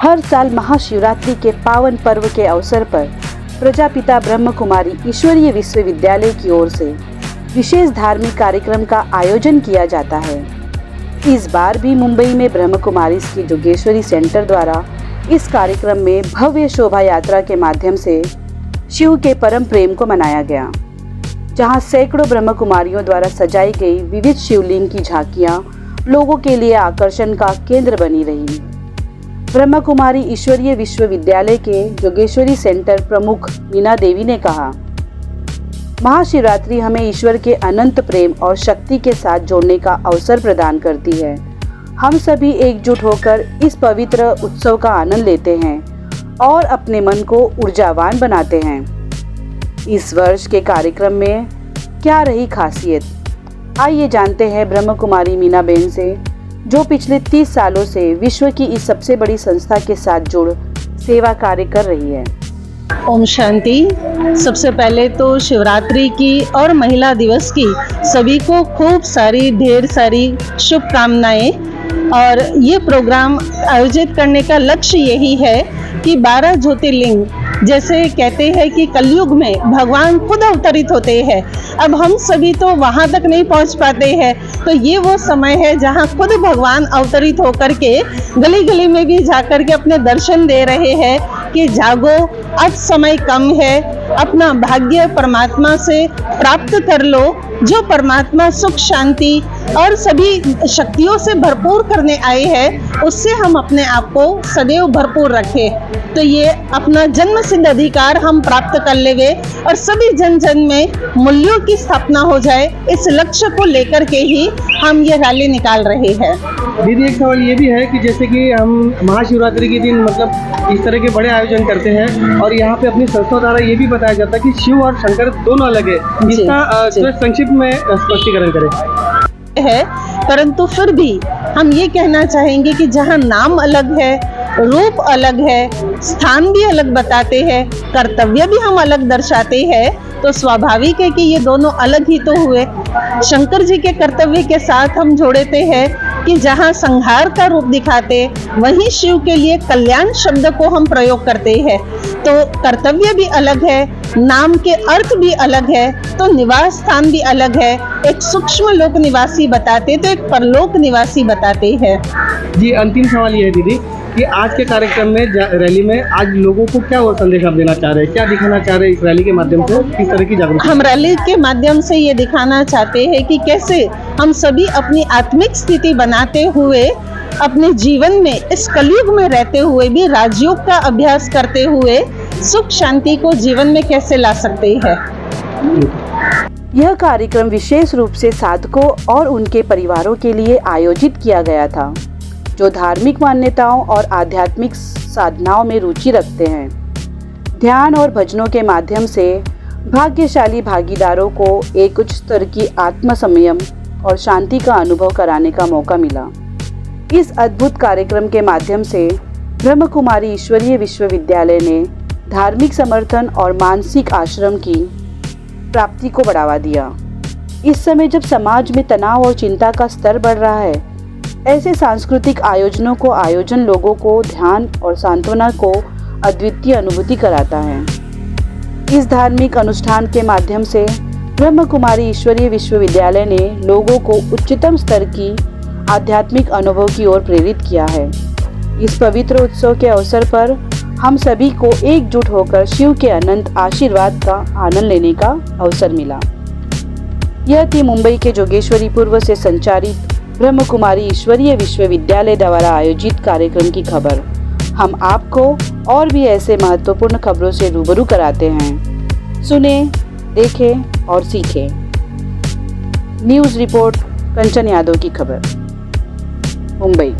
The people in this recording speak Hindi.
हर साल महाशिवरात्रि के पावन पर्व के अवसर पर प्रजापिता ब्रह्म कुमारी ईश्वरीय विश्वविद्यालय की ओर से विशेष धार्मिक कार्यक्रम का आयोजन किया जाता है। इस बार भी मुंबई में ब्रह्म कुमारी की जोगेश्वरी सेंटर द्वारा इस कार्यक्रम में भव्य शोभा यात्रा के माध्यम से शिव के परम प्रेम को मनाया गया, जहां सैकड़ों ब्रह्म कुमारियों द्वारा सजाई गई विविध शिवलिंग की झांकियां लोगों के लिए आकर्षण का केंद्र बनी रही। ब्रह्म कुमारी ईश्वरीय विश्वविद्यालय के जोगेश्वरी सेंटर प्रमुख मीना देवी ने कहा, महाशिवरात्रि हमें ईश्वर के अनंत प्रेम और शक्ति के साथ जोड़ने का अवसर प्रदान करती है। हम सभी एकजुट होकर इस पवित्र उत्सव का आनंद लेते हैं और अपने मन को ऊर्जावान बनाते हैं। इस वर्ष के कार्यक्रम में क्या रही खासियत, आइए जानते हैं ब्रह्म कुमारी मीना बेन से, जो पिछले 30 सालों से विश्व की इस सबसे बड़ी संस्था के साथ जुड़ सेवा कार्य कर रही है। ओम शांति। सबसे पहले तो शिवरात्रि की और महिला दिवस की सभी को खूब सारी ढेर सारी शुभकामनाएं। और ये प्रोग्राम आयोजित करने का लक्ष्य यही है कि 12 ज्योतिर्लिंग, जैसे कहते हैं कि कलयुग में भगवान खुद अवतरित होते हैं, अब हम सभी तो वहाँ तक नहीं पहुँच पाते हैं, तो ये वो समय है जहाँ खुद भगवान अवतरित होकर के गली गली में भी जाकर के अपने दर्शन दे रहे हैं कि जागो, अब समय कम है, अपना भाग्य परमात्मा से प्राप्त कर लो, जो परमात्मा सुख शांति और सभी शक्तियों से भरपूर करने आए हैं, उससे हम अपने आप को सदैव भरपूर रखें। तो ये अपना जन्म सिद्ध अधिकार हम प्राप्त कर लेंगे और सभी जन जन में मूल्यों की स्थापना हो जाए, इस लक्ष्य को लेकर के ही हम ये रैली निकाल रहे हैं। दीदी, एक सवाल ये भी है कि जैसे कि हम महाशिवरात्रि के दिन मतलब इस तरह के बड़े आयोजन करते हैं और यहाँ पे अपनी संस्था द्वारा ये भी बताया जाता है कि शिव और शंकर दोनों अलग है, इसका संक्षिप्त में स्पष्टीकरण करें। है, परंतु फिर भी हम ये कहना चाहेंगे कि जहाँ नाम अलग है, रूप अलग है, स्थान भी अलग बताते हैं, कर्तव्य भी हम अलग दर्शाते हैं, तो स्वाभाविक है कि ये दोनों अलग ही तो हुए। शंकर जी के कर्तव्य के साथ हम जोड़ते हैं कि जहाँ संहार का रूप दिखाते, वहीं शिव के लिए कल्याण शब्द को हम प्रयोग करते हैं। तो कर्तव्य भी अलग है, नाम के अर्थ भी अलग है, तो निवास स्थान भी अलग है। एक सूक्ष्म लोक निवासी बताते तो एक परलोक निवासी बताते हैं। जी, अंतिम सवाल ये है दीदी कि आज के कार्यक्रम में रैली में आज लोगों को क्या और संदेश आप देना चाह रहे हैं, क्या दिखाना चाह रहे हैं इस रैली के माध्यम से, किस तरह की जागरूकता? हम रैली के माध्यम से ये दिखाना चाहते हैं कि कैसे हम सभी अपनी आत्मिक स्थिति बनाते हुए अपने जीवन में इस कलयुग में रहते हुए भी राजयोग का अभ्यास करते हुए सुख शांति को जीवन में कैसे ला सकते हैं। यह कार्यक्रम विशेष रूप से साधकों और उनके परिवारों के लिए आयोजित किया गया था, जो धार्मिक मान्यताओं और आध्यात्मिक साधनाओं में रुचि रखते हैं। ध्यान और भजनों के माध्यम से भाग्यशाली भागीदारों को एक उच्च स्तर की आत्म संयम और शांति का अनुभव कराने का मौका मिला। इस अद्भुत कार्यक्रम के माध्यम से ब्रह्म कुमारी ईश्वरीय विश्वविद्यालय ने धार्मिक समर्थन और मानसिक आश्रम की प्राप्ति को बढ़ावा दिया। इस समय जब समाज में तनाव और चिंता का स्तर बढ़ रहा है, ऐसे सांस्कृतिक आयोजनों को आयोजन लोगों को ध्यान और सांत्वना को अद्वितीय अनुभूति कराता है। इस धार्मिक अनुष्ठान के माध्यम से ब्रह्म कुमारी ईश्वरीय विश्वविद्यालय ने लोगों को उच्चतम स्तर की आध्यात्मिक अनुभव की ओर प्रेरित किया है। इस पवित्र उत्सव के अवसर पर हम सभी को एकजुट होकर शिव के अनंत आशीर्वाद का आनंद लेने का अवसर मिला। यह थी मुंबई के जोगेश्वरी पूर्व से संचालित ब्रह्म कुमारी ईश्वरीय विश्वविद्यालय द्वारा आयोजित कार्यक्रम की खबर। हम आपको और भी ऐसे महत्वपूर्ण खबरों से रूबरू कराते हैं। सुने, देखें और सीखें। न्यूज़ रिपोर्ट कंचन यादव की खबर, मुंबई।